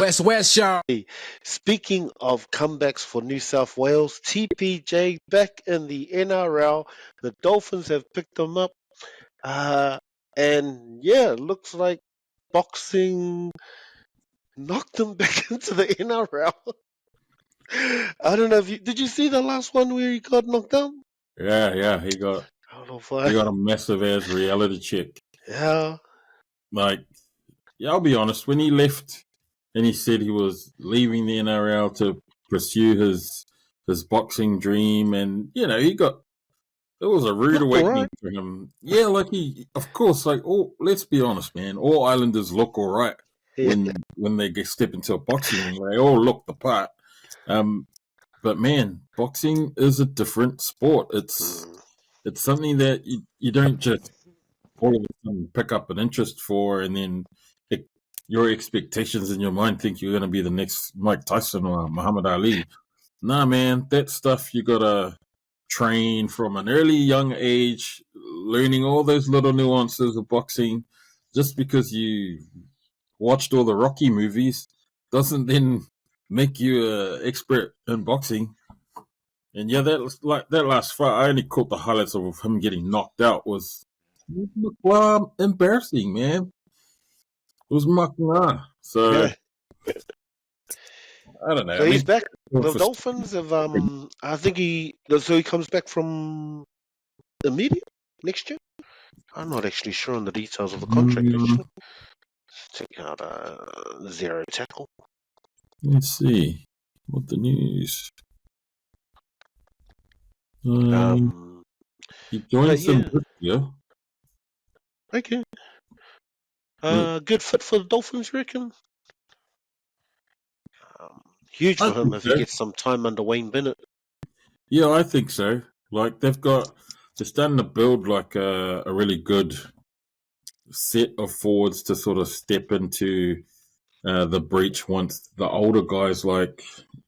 WesWes Show. Speaking of comebacks for New South Wales, TPJ back in the NRL. The Dolphins have picked them up. And yeah, it looks like boxing knocked them back into the NRL. I don't know if did you see the last one where he got knocked down? Yeah, he got a massive ass reality check. Yeah. Like, yeah, I'll be honest, when he left and he said he was leaving the NRL to pursue his boxing dream, and it was a rude awakening for him. Yeah, like of course, like, let's be honest, man, all Islanders look all right when they step into a boxing ring. They all look the part. But man, boxing is a different sport. It's something that you don't just all of a sudden pick up an interest for, and then your expectations in your mind think you're going to be the next Mike Tyson or Muhammad Ali. Nah, man, that stuff you got to train from an early young age, learning all those little nuances of boxing. Just because you watched all the Rocky movies doesn't then make you an expert in boxing. And yeah, that last fight, I only caught the highlights of him getting knocked out. Was embarrassing, man. It was Makna. So I don't know. So he's back. The Dolphins have I think he comes back from immediate next year. I'm not actually sure on the details of the contract. Actually, check out zero tackle. Let's see what the news. He joins them this year. Okay. Good fit for the Dolphins, you reckon? Huge for him if he gets some time under Wayne Bennett. Yeah, I think so. Like they're starting to build like a really good set of forwards to sort of step into the breach once the older guys like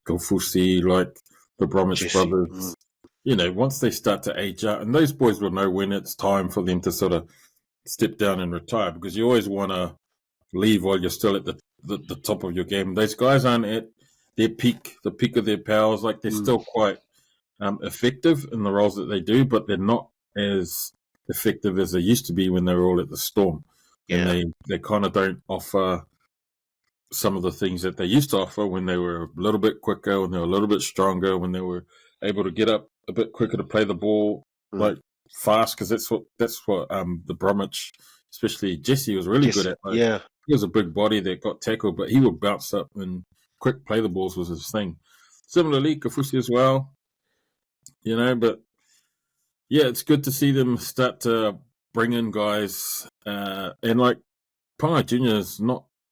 Gofusi, like the Bromwich brothers, once they start to age out, and those boys will know when it's time for them to sort of step down and retire, because you always want to leave while you're still at the top of your game. Those guys aren't at their peak, the peak of their powers. Like they're still quite effective in the roles that they do, but they're not as effective as they used to be when they were all at the Storm. Yeah. And they kind of don't offer some of the things that they used to offer when they were a little bit quicker, when they were a little bit stronger, when they were able to get up a bit quicker to play the ball like fast, because that's what the Bromwich, especially Jesse, was really good at. Like, he was a big body that got tackled, but he would bounce up and quick play the balls was his thing. Similarly, Kafusi as well, but yeah, it's good to see them start to bring in guys, and like Pangai Junior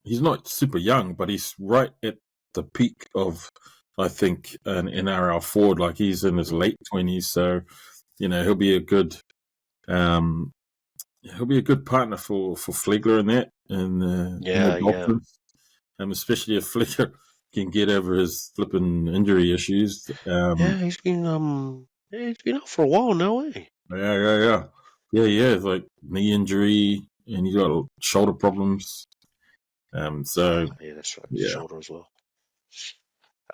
he's not super young, but he's right at the peak of, I think, an NRL forward. Like he's in his late 20s, so he'll be a good partner for Flegler in that, and the Dolphins, especially if Flegler can get over his flipping injury issues. He's been out for a while now, eh? Yeah. It's like knee injury, and he's got shoulder problems. So that's right. Yeah. Shoulder as well.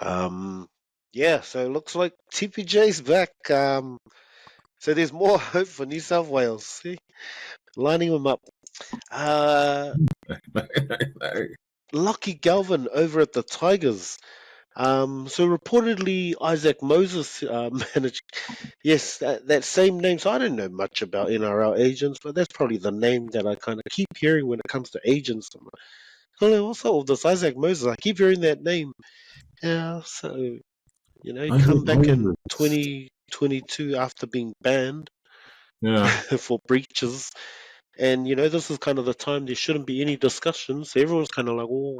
So it looks like TPJ's back. So there's more hope for New South Wales. See, lining them up. Lucky Galvin over at the Tigers. So reportedly Isaac Moses managed. Yes, that same name. So I don't know much about NRL agents, but that's probably the name that I kind of keep hearing when it comes to agents. What's up with this Isaac Moses? I keep hearing that name. Yeah, so he come back in 2022 after being banned for breaches. And, this is kind of the time there shouldn't be any discussions. Everyone's kind of like, well,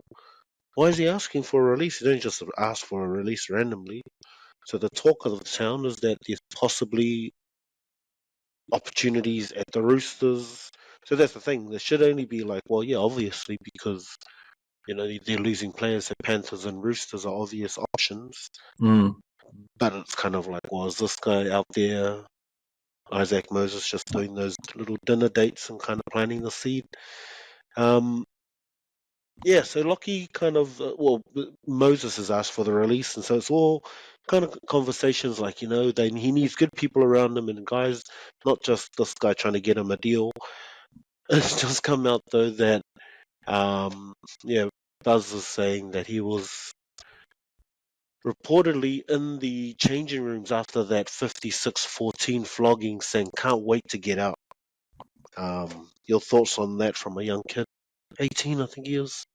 why is he asking for a release? You don't just ask for a release randomly. So the talk of the town is that there's possibly opportunities at the Roosters. So that's the thing. There should only be like, well, yeah, obviously, because, they're losing players. So Panthers and Roosters are obvious options. But it's kind of like, well, is this guy out there, Isaac Moses, just doing those little dinner dates and kind of planting the seed? Yeah, so Lockie kind of, Moses has asked for the release, and so it's all kind of conversations like, he needs good people around him and guys, not just this guy trying to get him a deal. It's just come out though that, um, yeah, Buzz is saying that he was reportedly in the changing rooms after that 56-14 flogging, saying, "Can't wait to get out." Your thoughts on that from a young kid, 18, I think he is.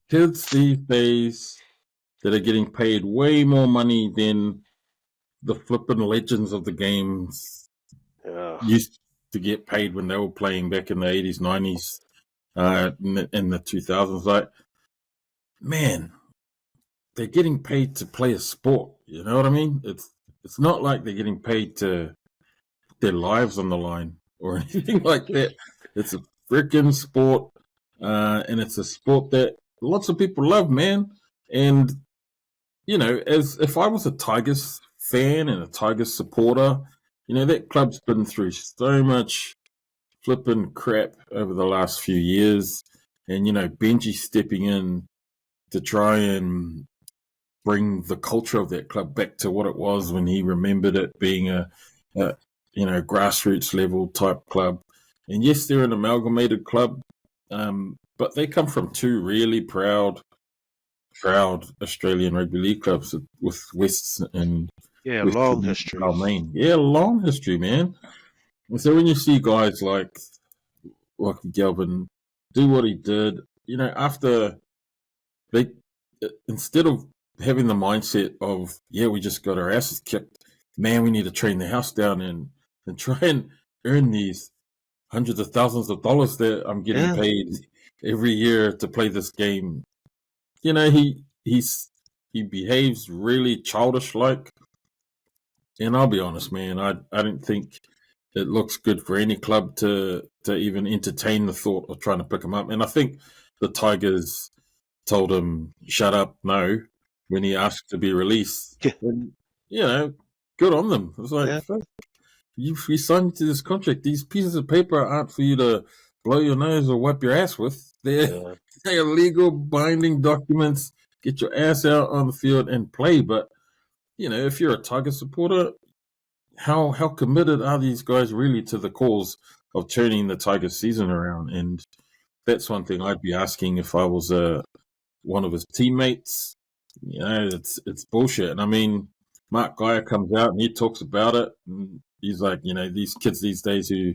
Kids these days that are getting paid way more money than the flippin' legends of the games Yeah, used to get paid when they were playing back in the 80s, 90s, in the 2000s. Like, man, they're getting paid to play a sport. You know what I mean? It's not like they're getting paid to put their lives on the line or anything like that. It's a freaking sport, and it's a sport that lots of people love, man. And as if I was a Tigers fan and a Tigers supporter, that club's been through so much flipping crap over the last few years, and Benji stepping in to try and bring the culture of that club back to what it was when he remembered it being a grassroots level type club. And yes, they're an amalgamated club, but they come from two really proud Australian rugby league clubs with Wests and yeah, long Western history. Balmain. Yeah, long history, man. And so when you see guys like Rocky Galvin do what he did, after they, instead of having the mindset of, yeah, we just got our asses kicked, man, we need to train the house down and try and earn these hundreds of thousands of dollars that I'm getting Yeah, paid every year to play this game. He behaves really childish like, and I'll be honest, man, I don't think it looks good for any club to even entertain the thought of trying to pick him up. And I think the Tigers told him, shut up, no, when he asked to be released. yeah, And, good on them. It's like, yeah, fuck, you signed to this contract. These pieces of paper aren't for you to blow your nose or wipe your ass with. yeah. They're legal binding documents. Get your ass out on the field and play. But, if you're a Tiger supporter, how committed are these guys really to the cause of turning the Tigers season around? And that's one thing I'd be asking if I was one of his teammates. It's bullshit. And I mean, Mark Geyer comes out and he talks about it. And he's like, these kids these days who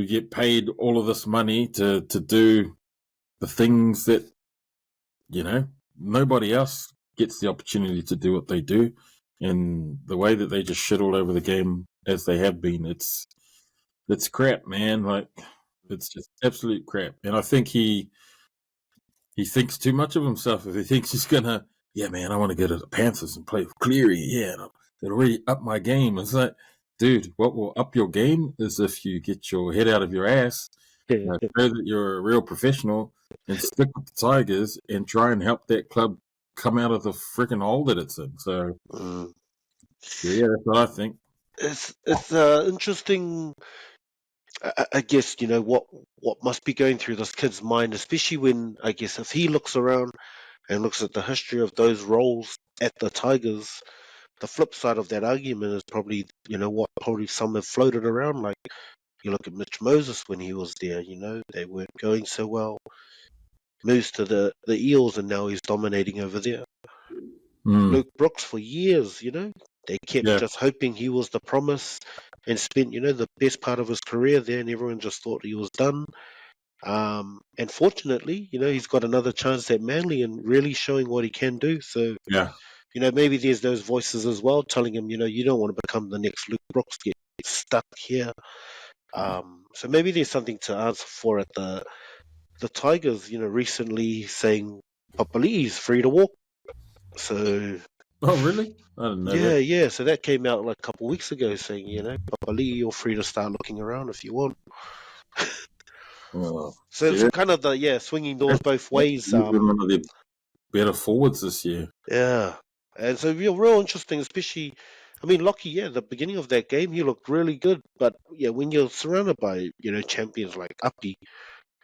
get paid all of this money to do the things that nobody else gets the opportunity to do what they do, and the way that they just shit all over the game as they have been, it's crap, man. Like, it's just absolute crap. And I think he thinks too much of himself. If he thinks he's gonna, yeah, man, I want to go to the Panthers and play with Cleary, yeah, it'll really up my game. It's like, dude, what will up your game is if you get your head out of your ass, show that you're a real professional, and stick with the Tigers and try and help that club come out of the freaking hole that it's in. So, Mm. yeah, that's what I think. It's interesting. I guess what must be going through this kid's mind, especially when I guess if he looks around and looks at the history of those roles at the Tigers. The flip side of that argument is probably what probably some have floated around. Like you look at Mitch Moses when he was there. They weren't going so well. Moves to the Eels and now he's dominating over there. Mm, Luke Brooks for years. They kept yeah, just hoping he was the promise and spent the best part of his career there, and everyone just thought he was done. And fortunately, he's got another chance at Manly and really showing what he can do. So, yeah. maybe there's those voices as well telling him, you don't want to become the next Luke Brooks, get stuck here. So maybe there's something to answer for at the Tigers, recently saying Papali is free to walk. So Oh, really? I didn't know yeah, that. yeah. So that came out like a couple of weeks ago saying, Papali, you're free to start looking around if you want. Oh, So it's yeah. kind of swinging doors both That's ways. even one of the better forwards this year. Yeah. And so real interesting, especially, I mean, Lockie, yeah, the beginning of that game, he looked really good. But yeah, when you're surrounded by, champions like Uppy,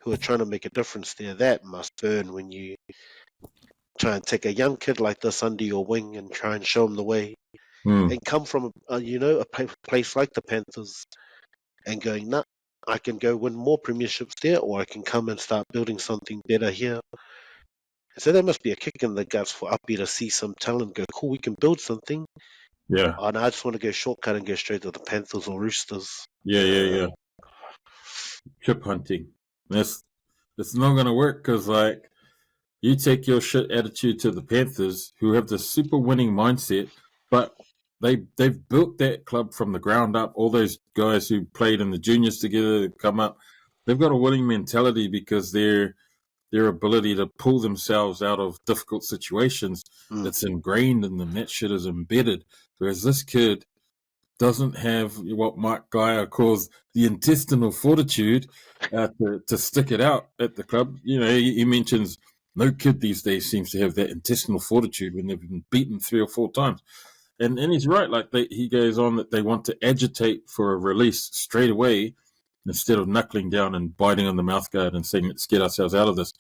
who are trying to make a difference there. That must burn when you try and take a young kid like this under your wing and try and show him the way, and come from a place like the Panthers and going, nah, I can go win more premierships there, or I can come and start building something better here. So there must be a kick in the guts for Uppy to see some talent go, cool, we can build something. Yeah. Oh, no, I just want to go shortcut and go straight to the Panthers or Roosters. Yeah. Chip hunting. It's not going to work because, like, you take your shit attitude to the Panthers, who have the super winning mindset, but they've built that club from the ground up. All those guys who played in the juniors together come up, they've got a winning mentality because their ability to pull themselves out of difficult situations, it's ingrained in them. That shit is embedded. Whereas this kid doesn't have what Mike Geyer calls the intestinal fortitude to stick it out at the club. You know, he mentions no kid these days seems to have that intestinal fortitude when they've been beaten 3 or 4 times. And he's right. Like he goes on that they want to agitate for a release straight away instead of knuckling down and biting on the mouthguard and saying, let's get ourselves out of this.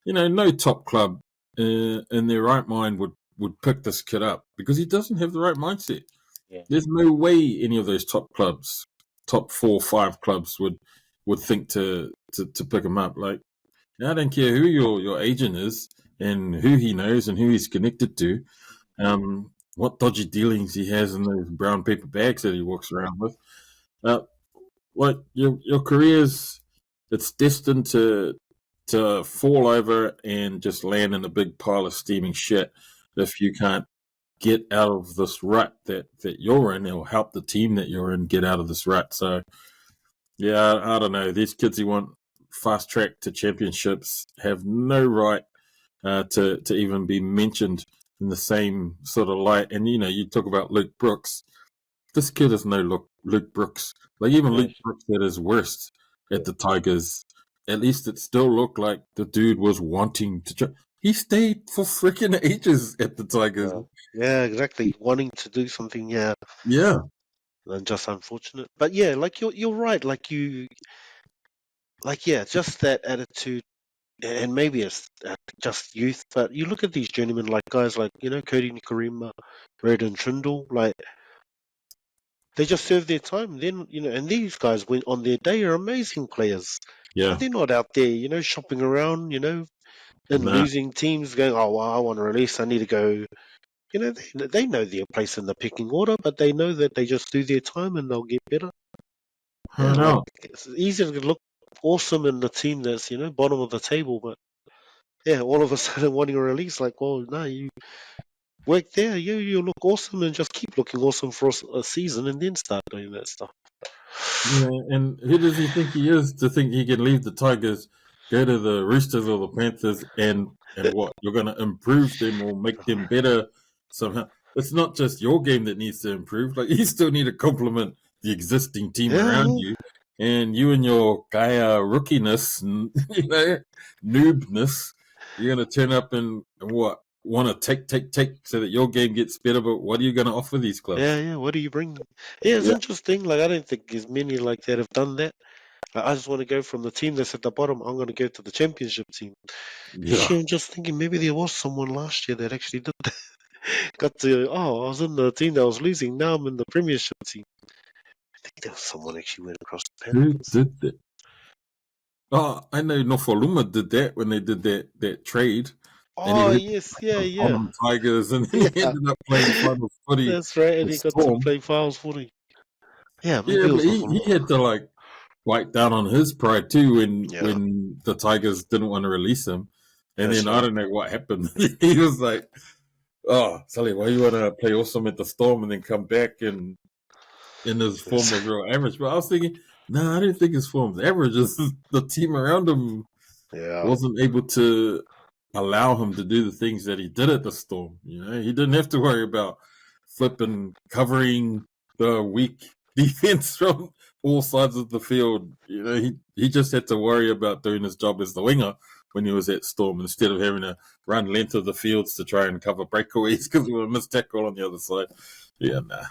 You know, no top club in their right mind would pick this kid up because he doesn't have the right mindset. Yeah. There's no way any of those top clubs, top 4 or 5 clubs would think to pick him up. Like, I don't care who your agent is and who he knows and who he's connected to, what dodgy dealings he has in those brown paper bags that he walks around with. Like your career's, it's destined to fall over and just land in a big pile of steaming shit if you can't get out of this rut that you're in, or help the team that you're in get out of this rut. So, yeah, I don't know. These kids who want fast track to championships have no right to even be mentioned in the same sort of light. And, you know, you talk about Luke Brooks. This kid is no Luke Brooks. Like, even Luke Brooks at his worst at the Tigers, at least it still looked like the dude was wanting to he stayed for freaking ages at the Tigers. Yeah, exactly. Wanting to do something, yeah. Yeah. And just unfortunate. But yeah, like you're right. Just that attitude, and maybe it's just youth. But you look at these journeymen, like guys like Cody Nikorima, Braden Trindle, like they just serve their time. Then and these guys went on their day are amazing players. Yeah. But they're not out there, shopping around, and losing teams, going, oh, well, I want to release. I need to go. They know their place in the pecking order, but they know that they just do their time and they'll get better. I know. It's easy to look awesome in the team that's bottom of the table, but yeah, all of a sudden wanting a release, like, well, no, you work there, you look awesome and just keep looking awesome for a season and then start doing that stuff. Yeah, and who does he think he is to think he can leave the Tigers, go to the Roosters or the Panthers, and what? You're going to improve them or make them better somehow. It's not just your game that needs to improve. Like, you still need to complement the existing team around you. And you and your Gaia rookiness and, noobness, you're going to turn up and what? Want to take so that your game gets better, but what are you going to offer these clubs? Yeah, what do you bring? Yeah, it's interesting. Like, I don't think there's many like that have done that. Like, I just want to go from the team that's at the bottom. I'm going to go to the championship team. Yeah. Actually, I'm just thinking maybe there was someone last year that actually did that. I was in the team that was losing. Now I'm in the premiership team. I think there was someone actually went across the Panthers. Who did that? Oh, I know Nofaluma did that when they did that trade. Oh, yes, yeah. Tigers, and he ended up playing finals footy. That's right, and he got to play finals footy. Yeah, maybe but he had to like bite down on his pride too when the Tigers didn't want to release him, and then I don't know what happened. He was like, "Oh, Sully, why you want to play awesome at the Storm and then come back and his form was real average?" But I was thinking, no, I didn't think his form was average. It's the team around him wasn't able to allow him to do the things that he did at the Storm. He didn't have to worry about flipping, covering the weak defense from all sides of the field. He just had to worry about doing his job as the winger when he was at Storm instead of having to run length of the fields to try and cover breakaways because he would miss tackle on the other side. Yeah, nah.